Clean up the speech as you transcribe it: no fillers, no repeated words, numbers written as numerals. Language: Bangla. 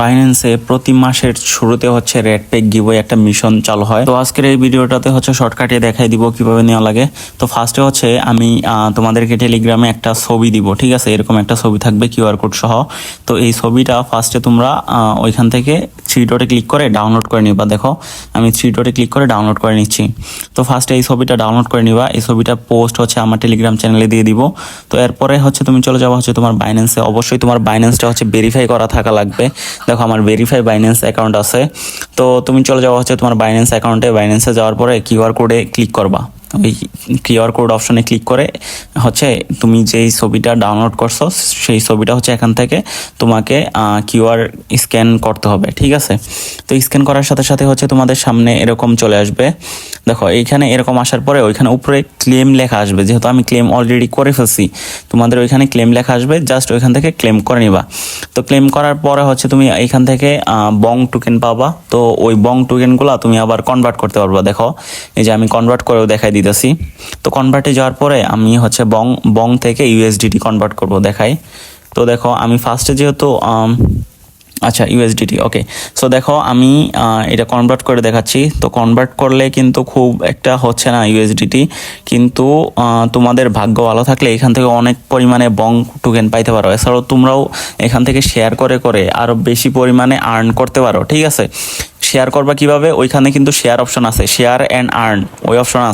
বাইন্যান্সে প্রতি মাসের শুরুতে হচ্ছে রেড পেগ গিভওয়ে একটা মিশন চালু হয়। তো আজকের এই ভিডিওটাতে হচ্ছে শর্টকাটে দেখাই দিব কিভাবে নেওয়া লাগে। তো ফার্স্টে হচ্ছে আমি তোমাদেরকে টেলিগ্রামে একটা ছবি দিব, ঠিক আছে? এরকম একটা ছবি থাকবে কিউআর কোড সহ। তো এই ছবিটা ফার্স্টে তোমরা ওইখান থেকে থ্রি ডটে ক্লিক করে ডাউনলোড করে নিবা। দেখো আমি থ্রি ডটে ক্লিক করে ডাউনলোড করে নিচ্ছি। তো ফার্স্টে এই ছবিটা ডাউনলোড করে নিবা। এই ছবিটা পোস্ট হচ্ছে আমার টেলিগ্রাম চ্যানেলে দিয়ে দিব। তো এরপরে হচ্ছে তুমি চলে যাওয়া হচ্ছে তোমার বাইন্যান্সে। অবশ্যই তোমার বাইন্যান্সটা হচ্ছে ভেরিফাই করা থাকা লাগবে। দেখো আমার ভেরিফাই বাইন্যান্স অ্যাকাউন্ট আছে। তো তুমি চলে যাওয়া হচ্ছে তোমার বাইন্যান্স অ্যাকাউন্টে। বাইন্যান্সে যাওয়ার পরে কিউআর কোডে ক্লিক করবা। ওই কিউআর কোড অপশনে ক্লিক করে হচ্ছে তুমি যেই ছবিটা ডাউনলোড করছো সেই ছবিটা হচ্ছে এখান থেকে তোমাকে কিউআর স্ক্যান করতে হবে, ঠিক আছে? তো স্ক্যান করার সাথে সাথে হচ্ছে তোমাদের সামনে এরকম চলে আসবে। দেখো এইখানে এরকম আসার পরে ওইখানে উপরে ক্লেম লেখা আসবে। যেহেতু আমি ক্লেম অলরেডি করে ফেলছি, তোমাদের ওইখানে ক্লেম লেখা আসবে, জাস্ট ওইখান থেকে ক্লেম করে নিবা। তো ক্লেম করার পরে হচ্ছে তুমি এইখান থেকে বং টোকেন পাবা। তো ওই বং টোকেনগুলো তুমি আবার কনভার্ট করতে পারবা। দেখো এই যে আমি কনভার্ট করেও দেখাই দিতেছি। তো কনভার্টে যাওয়ার পরে আমি হচ্ছে বং থেকে ইউএসডিটি কনভার্ট করব, দেখাই। তো দেখো আমি ফার্স্টে যেহেতু আচ্ছা ইউএসডিটি, ওকে। সো দেখো আমি এটা কনভার্ট করে দেখাচ্ছি। তো কনভার্ট করলে কিন্তু খুব একটা হচ্ছে না ইউএসডিটি, কিন্তু তোমাদের ভাগ্য ভালো থাকলে এখান থেকে অনেক পরিমাণে বং টোকেন পাইতে পারো। এছাড়াও তোমরাও এখান থেকে শেয়ার করে করে আরও বেশি পরিমাণে আর্ন করতে পারো, ঠিক আছে? শেয়ার করবা কিভাবে? ওইখানে কিন্তু শেয়ার অপশন আছে, শেয়ার অ্যান্ড আর্ন ওই অপশন আছে।